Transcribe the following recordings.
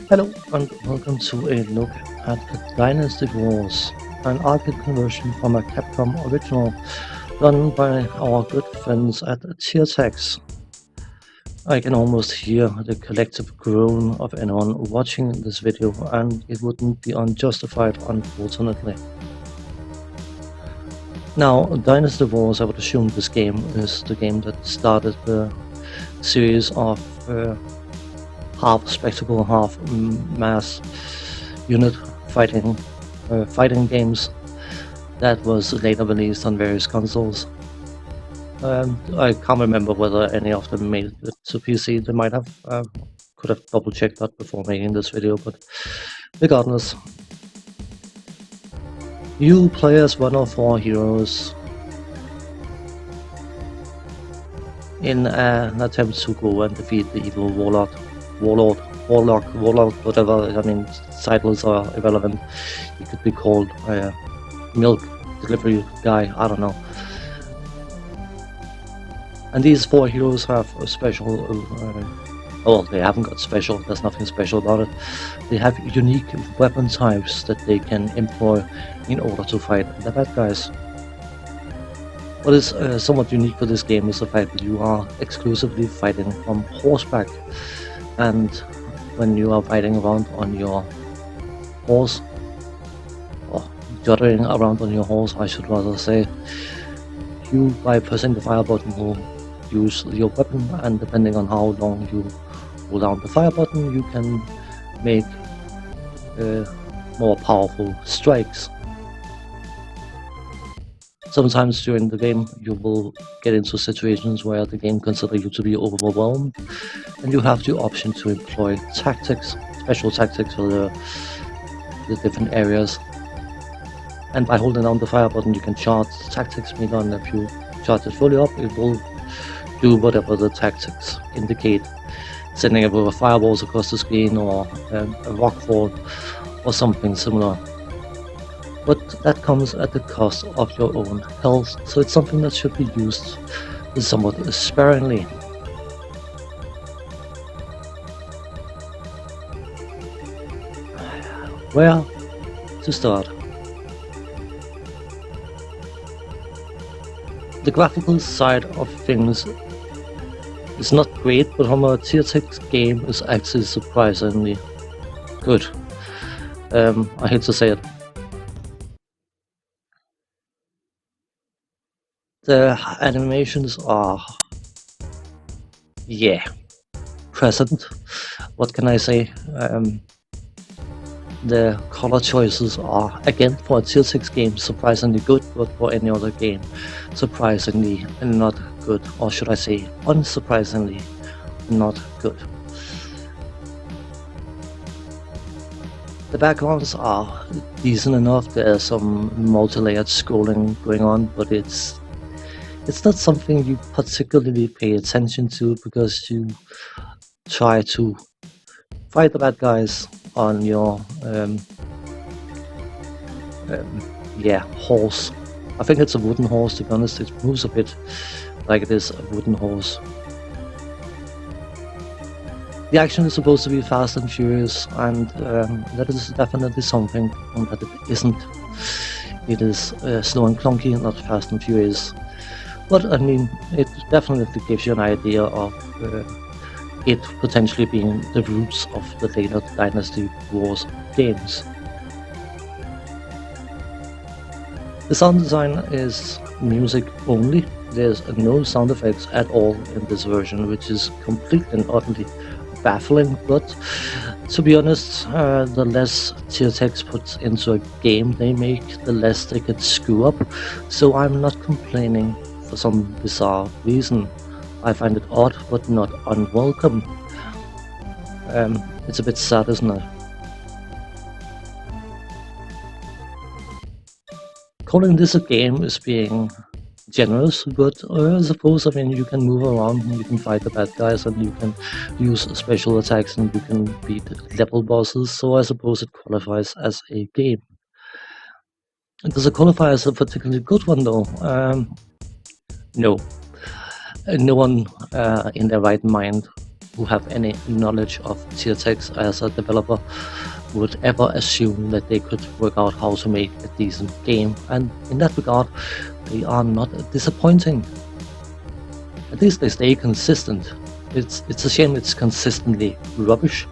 Hello and welcome to a look at the Dynasty Wars, an arcade conversion from a Capcom original done by our good friends at Tiertex. I can almost hear the collective groan of anyone watching this video, and it wouldn't be unjustified, unfortunately. Now, Dynasty Wars, I would assume this game is the game that started the series of half spectacle, half mass unit fighting games that was later released on various consoles. I can't remember whether any of them made it to PC. They might have. Could have double checked that before making this video, but regardless, you play as one of four heroes in an attempt to go and defeat the evil warlock, whatever. I mean, titles are irrelevant. He could be called milk delivery guy, I don't know. And these four heroes have a special, well, they haven't got special, there's nothing special about it. They have unique weapon types that they can employ in order to fight the bad guys. What is somewhat unique for this game is the fact that you are exclusively fighting from horseback, and when you are riding around on your horse, or jottering around on your horse I should rather say, you, by pressing the fire button, will use your weapon, and depending on how long you hold down the fire button, you can make more powerful strikes. Sometimes during the game you will get into situations where the game considers you to be overwhelmed, and you have the option to employ tactics, special tactics for the different areas. And by holding down the fire button you can charge the tactics meter, and if you charge it fully up, it will do whatever the tactics indicate, sending over fireballs across the screen, or a rock fall, or something similar. But that comes at the cost of your own health, so it's something that should be used somewhat sparingly. Where to start? The graphical side of things is not great, but from a Tiertex game is actually surprisingly good. I hate to say it. The animations are, present. What can I say? The color choices are, again, for a Tiertex game, surprisingly good, but for any other game, surprisingly not good, or should I say, unsurprisingly not good. The backgrounds are decent enough. There's some multi-layered scrolling going on, but it's not something you particularly pay attention to, because you try to fight the bad guys on your horse. I think it's a wooden horse, to be honest. It moves a bit like it is a wooden horse. The action is supposed to be fast and furious, and that is definitely something that it isn't. It is slow and clunky, and not fast and furious. But I mean, it definitely gives you an idea of it potentially being the roots of the later Dynasty Wars games. The sound design is music only. There's no sound effects at all in this version, which is completely and utterly baffling, but to be honest, the less Tiertex puts into a game they make, the less they can screw up, so I'm not complaining for some bizarre reason. I find it odd, but not unwelcome. It's a bit sad, isn't it? Calling this a game is being generous, but I suppose, I mean, you can move around and you can fight the bad guys and you can use special attacks and you can beat level bosses, so I suppose it qualifies as a game. Does it qualify as a particularly good one though? No. No one in their right mind who have any knowledge of Tiertex as a developer would ever assume that they could work out how to make a decent game, and in that regard they are not disappointing. At least they stay consistent. It's a shame it's consistently rubbish,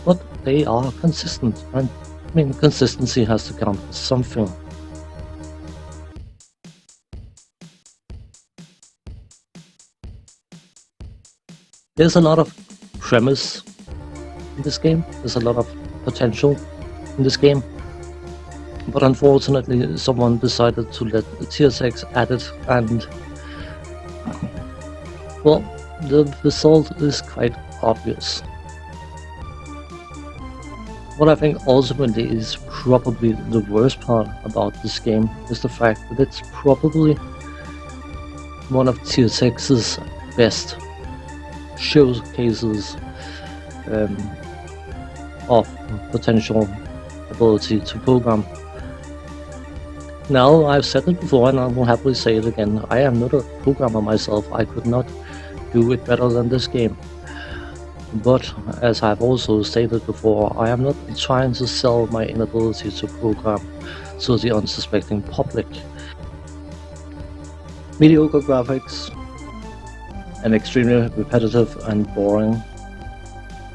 but they are consistent, and I mean, consistency has to count for something. There's a lot of premise in this game, there's a lot of potential in this game, but unfortunately someone decided to let Tiertex at it, and well, the result is quite obvious. What I think ultimately is probably the worst part about this game is the fact that it's probably one of Tiertex's best showcases of potential ability to program. Now, I've said it before and I will happily say it again, I am not a programmer myself, I could not do it better than this game. But, as I've also stated before, I am not trying to sell my inability to program to the unsuspecting public. Mediocre graphics, an extremely repetitive and boring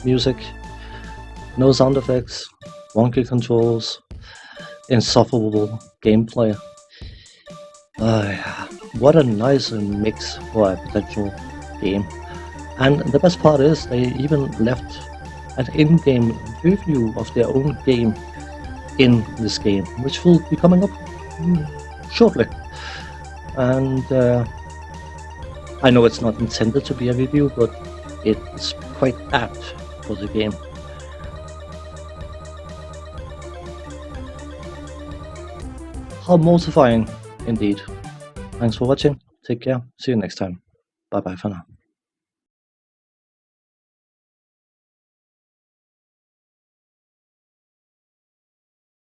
music, no sound effects, wonky controls, insufferable gameplay. What a nice mix for a potential game. And the best part is they even left an in-game review of their own game in this game, which will be coming up shortly. And I know it's not intended to be a review, but it's quite apt for the game. How mortifying, indeed. Thanks for watching, take care, see you next time. Bye bye for now.